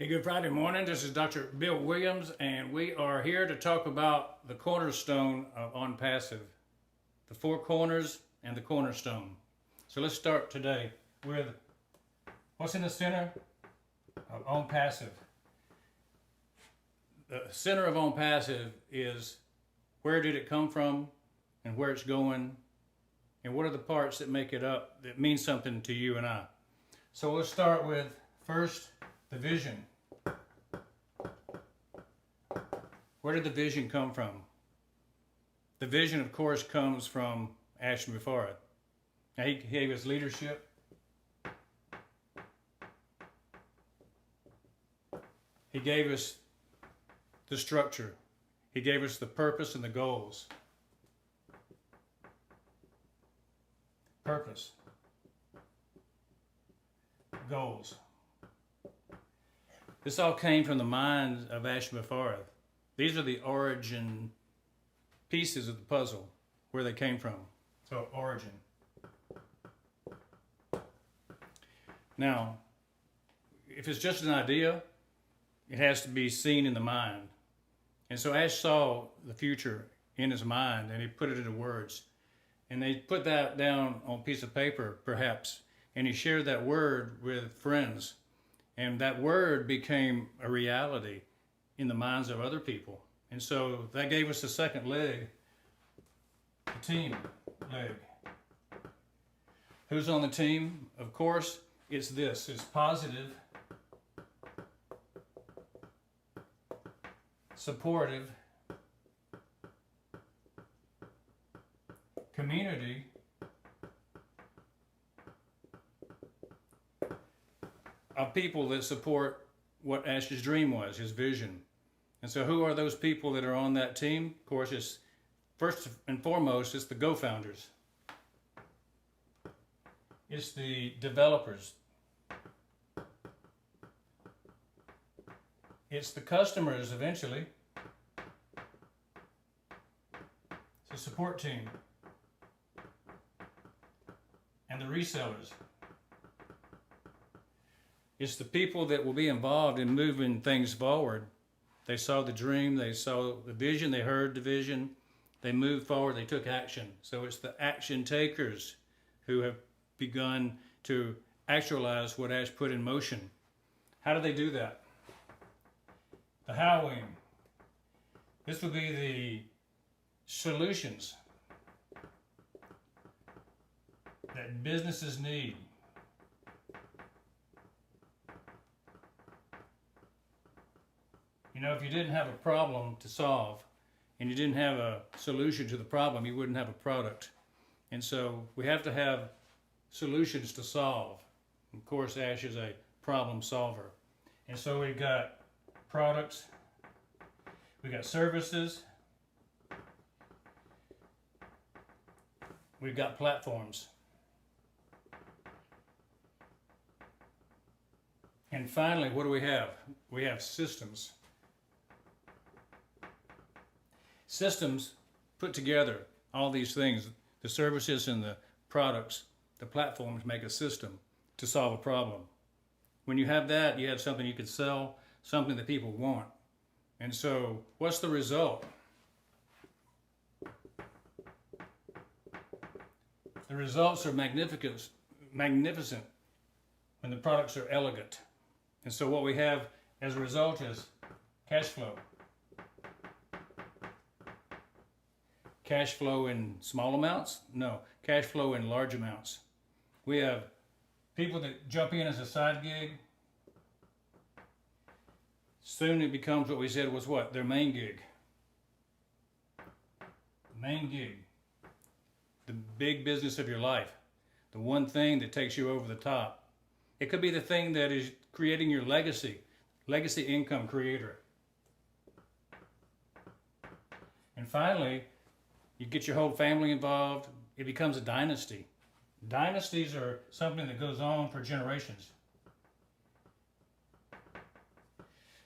Hey, good Friday morning. This is Dr. Bill Williams, and we are here to talk about the cornerstone of ONPASSIVE, the four corners and the cornerstone. So let's start today with what's in the center of ONPASSIVE. The center of ONPASSIVE is where did it come from and where it's going, and what are the parts that make it up that mean something to you and I. So let's start with first the vision. Where did the vision come from? The vision, of course, comes from Ashton Mufarad. Now, he gave us leadership. He gave us the structure. He gave us the purpose and the goals. Purpose. Goals. This all came from the mind of Ashton Mufarad. These are the origin pieces of the puzzle, where they came from. So, origin. Now, if it's just an idea, it has to be seen in the mind. And so Ash saw the future in his mind, and he put it into words. And they put that down on a piece of paper, perhaps, and he shared that word with friends. And that word became a reality in the minds of other people. And so that gave us the second leg, the team leg. Who's on the team? Of course, it's this. It's positive, supportive, community, of people that support what Ash's dream was, his vision. And so who are those people that are on that team? Of course, it's first and foremost, it's the go-founders. It's the developers. It's the customers eventually. It's the support team. And the resellers. It's the people that will be involved in moving things forward. They saw the dream, they saw the vision, they heard the vision, they moved forward, they took action. So it's the action takers who have begun to actualize what Ash put in motion. How do they do that? The how wing. This would be the solutions that businesses need. You know, if you didn't have a problem to solve and you didn't have a solution to the problem, you wouldn't have a product. And so we have to have solutions to solve. Of course, Ash is a problem solver. And so we've got products, we've got services, we've got platforms. And finally, what do we have? We have systems. Systems put together all these things, the services and the products, the platforms make a system to solve a problem. When you have that, you have something you can sell, something that people want. And so, what's the result? The results are magnificent when the products are elegant. And so what we have as a result is cash flow. Cash flow in small amounts? No. Cash flow in large amounts. We have people that jump in as a side gig. Soon it becomes what we said was what? Their main gig. Main gig. The big business of your life. The one thing that takes you over the top. It could be the thing that is creating your legacy. Legacy income creator. And finally, you get your whole family involved, it becomes a dynasty. Dynasties are something that goes on for generations.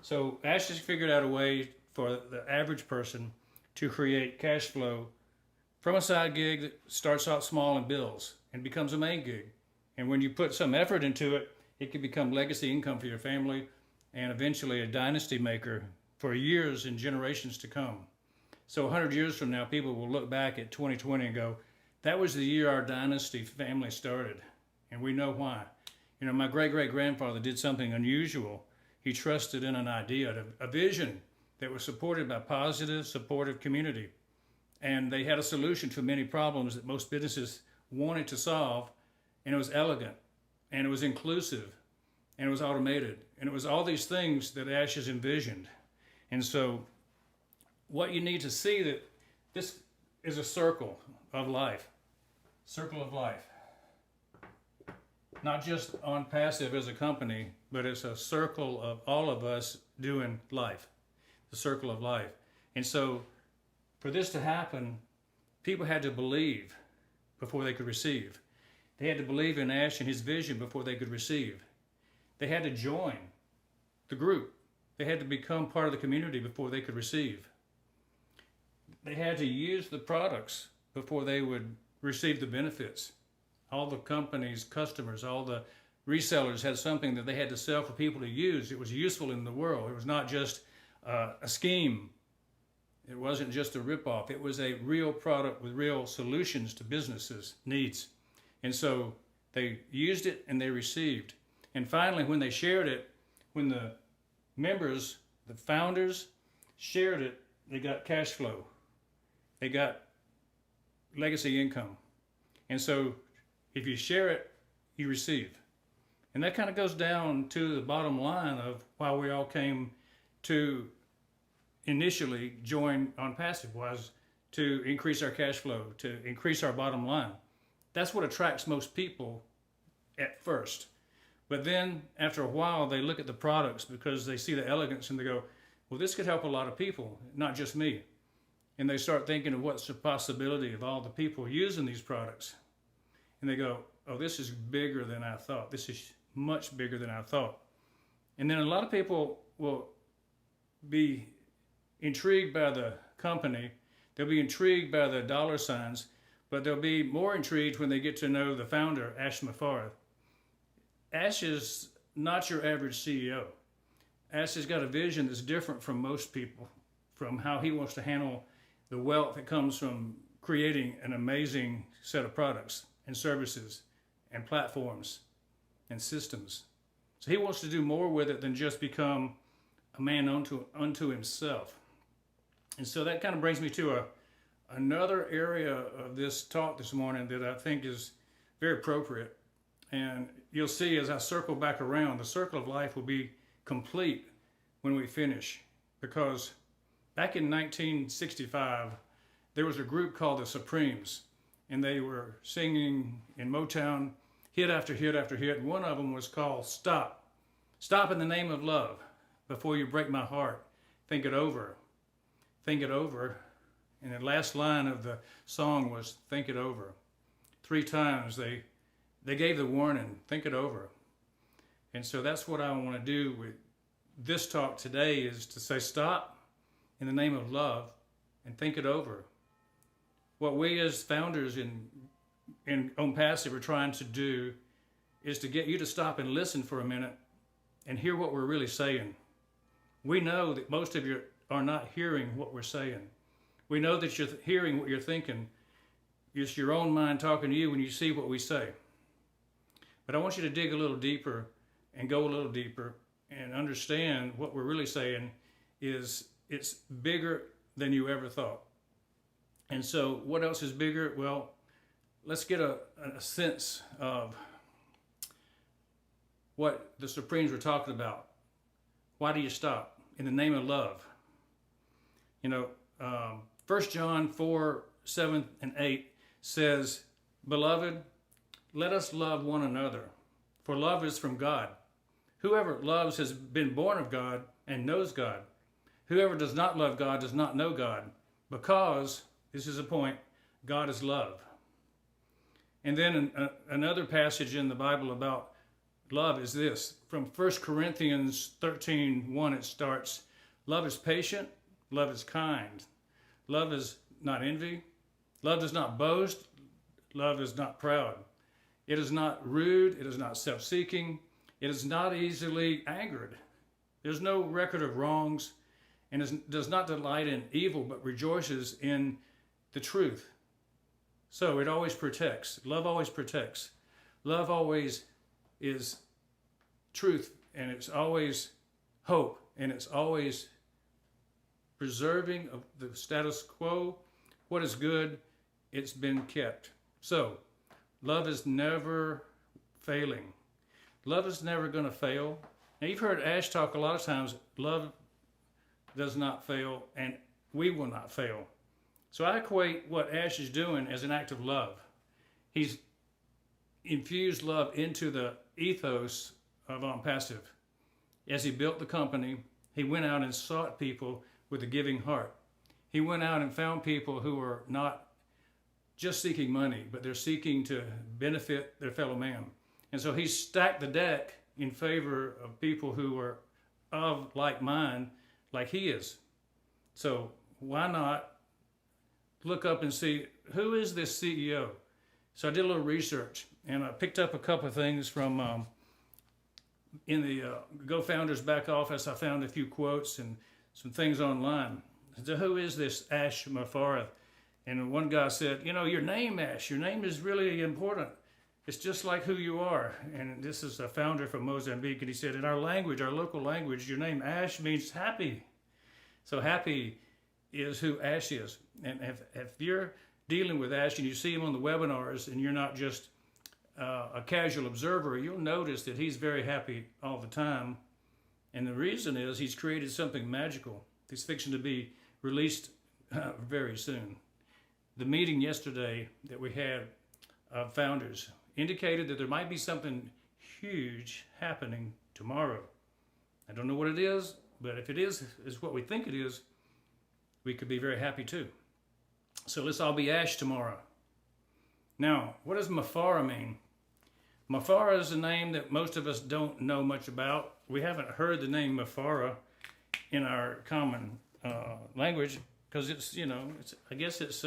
So Ash has figured out a way for the average person to create cash flow from a side gig that starts out small and builds and becomes a main gig. And when you put some effort into it, it can become legacy income for your family and eventually a dynasty maker for years and generations to come. So 100 years from now, people will look back at 2020 and go, that was the year our dynasty family started. And we know why. You know, my great-great-grandfather did something unusual. He trusted in an idea, a vision that was supported by positive, supportive community. And they had a solution to many problems that most businesses wanted to solve, and it was elegant, and it was inclusive, and it was automated, and it was all these things that Ash has envisioned. And so what you need to see that this is a circle of life. Circle of life. Not just ONPASSIVE as a company, but it's a circle of all of us doing life. The circle of life. And so for this to happen, people had to believe before they could receive. They had to believe in Ash and his vision before they could receive. They had to join the group. They had to become part of the community before they could receive. They had to use the products before they would receive the benefits. All the companies, customers, all the resellers had something that they had to sell for people to use. It was useful in the world. It was not just a scheme. It wasn't just a ripoff. It was a real product with real solutions to businesses' needs. And so they used it and they received. And finally, when they shared it, when the members, the founders, shared it, they got cash flow. They got legacy income. And so if you share it, you receive. And that kind of goes down to the bottom line of why we all came to initially join ONPASSIVE, was to increase our cash flow, to increase our bottom line. That's what attracts most people at first. But then after a while, they look at the products because they see the elegance and they go, well, this could help a lot of people, not just me. And they start thinking of what's the possibility of all the people using these products. And they go, oh, this is bigger than I thought. This is much bigger than I thought. And then a lot of people will be intrigued by the company. They'll be intrigued by the dollar signs, but they'll be more intrigued when they get to know the founder, Ash Mafarth. Ash is not your average CEO. Ash has got a vision that's different from most people, from how he wants to handle the wealth that comes from creating an amazing set of products and services and platforms and systems. So he wants to do more with it than just become a man unto himself. And so that kind of brings me to another area of this talk this morning that I think is very appropriate. And you'll see as I circle back around, the circle of life will be complete when we finish. Because back in 1965, there was a group called the Supremes, and they were singing in Motown hit after hit after hit. And one of them was called Stop. Stop in the name of love. Before you break my heart, think it over. Think it over. And the last line of the song was think it over. 3 times they gave the warning, think it over. And so that's what I want to do with this talk today, is to say stop in the name of love and think it over. What we as founders in ONPASSIVE are trying to do is to get you to stop and listen for a minute and hear what we're really saying. We know that most of you are not hearing what we're saying. We know that you're hearing what you're thinking. It's your own mind talking to you when you see what we say. But I want you to dig a little deeper and go a little deeper and understand what we're really saying is it's bigger than you ever thought. And so what else is bigger? Well, let's get a sense of what the Supremes were talking about. Why do you stop? In the name of love. You know, 1 John 4, 7 and 8 says, Beloved, let us love one another, for love is from God. Whoever loves has been born of God and knows God. Whoever does not love God does not know God, because, this is a point, God is love. And then another passage in the Bible about love is this. From 1 Corinthians 13:1 it starts, love is patient, love is kind. Love is not envy. Love does not boast. Love is not proud. It is not rude. It is not self-seeking. It is not easily angered. There's no record of wrongs, and does not delight in evil, but rejoices in the truth. So it always protects. Love always protects. Love always is truth, and it's always hope, and it's always preserving of the status quo. What is good, it's been kept. So love is never failing. Love is never going to fail. Now, you've heard Ash talk a lot of times, love does not fail, and we will not fail. So I equate what Ash is doing as an act of love. He's infused love into the ethos of ONPASSIVE. As he built the company, he went out and sought people with a giving heart. He went out and found people who were not just seeking money, but they're seeking to benefit their fellow man. And so he stacked the deck in favor of people who are of like mind, like he is. So why not look up and see, who is this CEO? So I did a little research, and I picked up a couple of things from in the Go Founders back office. I found a few quotes and some things online. So who is this Ash Mafarah? And one guy said, you know, your name, Ash, your name is really important. It's just like who you are. And this is a founder from Mozambique, and he said, in our language, our local language, your name Ash means happy. So happy is who Ash is. And if you're dealing with Ash and you see him on the webinars and you're not just a casual observer, you'll notice that he's very happy all the time. And the reason is he's created something magical. He's fixing to be released very soon. The meeting yesterday that we had of founders indicated that there might be something huge happening tomorrow. I don't know what it is, but if it is what we think it is, we could be very happy too. So let's all be Ash tomorrow. Now, what does Mafarah mean? Mafarah is a name that most of us don't know much about. We haven't heard the name Mafarah in our common language because it's, you know, I guess it's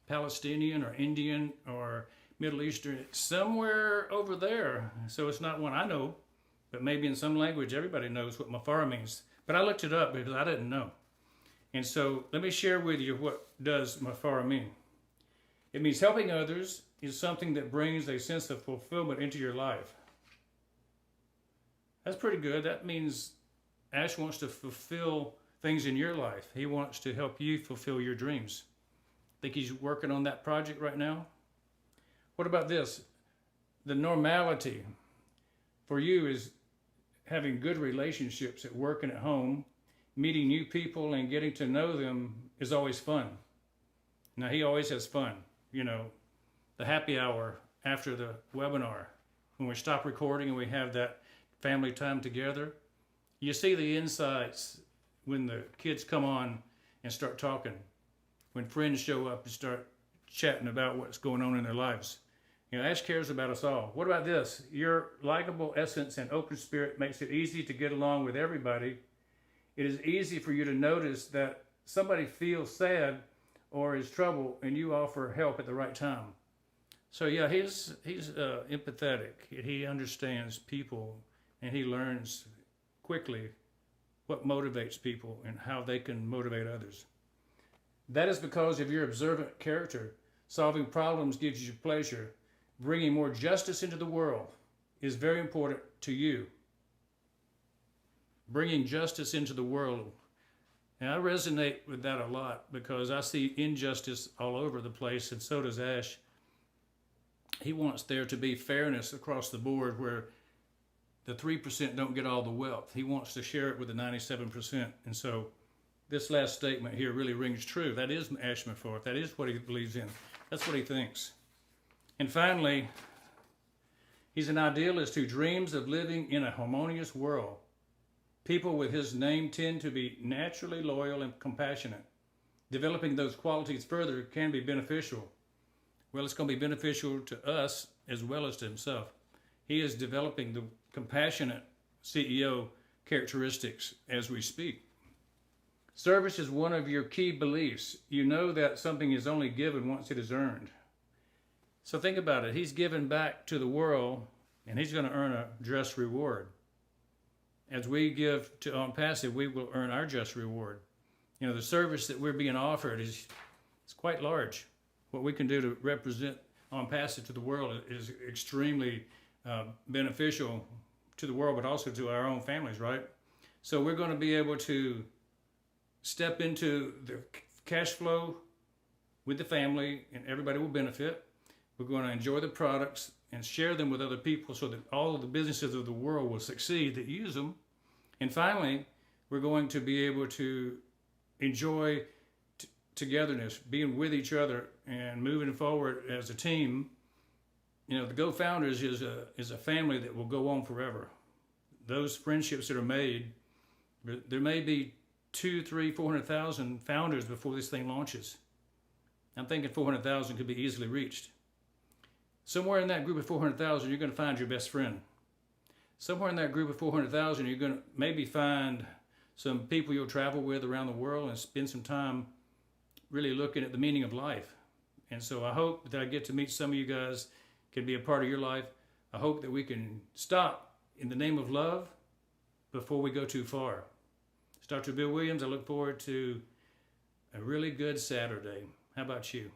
Palestinian or Indian or Middle Eastern. It's somewhere over there. So it's not one I know, but maybe in some language everybody knows what Mafarah means. But I looked it up because I didn't know. And so let me share with you what does Mafarah mean. It means helping others is something that brings a sense of fulfillment into your life. That's pretty good. That means Ash wants to fulfill things in your life. He wants to help you fulfill your dreams. Think he's working on that project right now? What about this? The normality for you is having good relationships at work and at home. Meeting new people and getting to know them is always fun. Now, he always has fun. You know, the happy hour after the webinar, when we stop recording and we have that family time together, you see the insights when the kids come on and start talking, when friends show up and start chatting about what's going on in their lives. You know, Ash cares about us all. What about this? Your likable essence and open spirit makes it easy to get along with everybody. It is easy for you to notice that somebody feels sad or is trouble and you offer help at the right time. So yeah, he's empathetic. He understands people and he learns quickly what motivates people and how they can motivate others. That is because of your observant character. Solving problems gives you pleasure. Bringing more justice into the world is very important to you. Bringing justice into the world. And I resonate with that a lot because I see injustice all over the place, and so does Ash. He wants there to be fairness across the board where the 3% don't get all the wealth. He wants to share it with the 97%. And so this last statement here really rings true. That is Ash Mafarah. That is what he believes in. That's what he thinks. And finally, he's an idealist who dreams of living in a harmonious world. People with his name tend to be naturally loyal and compassionate. Developing those qualities further can be beneficial. Well, it's going to be beneficial to us as well as to himself. He is developing the compassionate CEO characteristics as we speak. Service is one of your key beliefs. You know that something is only given once it is earned. So think about it. He's given back to the world, and he's going to earn a just reward. as we give to ONPASSIVE, we will earn our just reward. You know, the service that we're being offered is quite large. What we can do to represent ONPASSIVE to the world is extremely beneficial to the world, but also to our own families, right? So we're going to be able to step into the cash flow with the family, and everybody will benefit. We're going to enjoy the products and share them with other people so that all of the businesses of the world will succeed that use them. And finally, we're going to be able to enjoy togetherness, being with each other and moving forward as a team. You know, the Go Founders is a family that will go on forever. Those friendships that are made, there may be 200,000, 300,000, 400,000 founders before this thing launches. I'm thinking 400,000 could be easily reached. Somewhere in that group of 400,000, you're going to find your best friend. Somewhere in that group of 400,000, you're going to maybe find some people you'll travel with around the world and spend some time really looking at the meaning of life. And so I hope that I get to meet some of you guys, can be a part of your life. I hope that we can stop in the name of love before we go too far. It's Dr. Bill Williams. I look forward to a really good Saturday. How about you?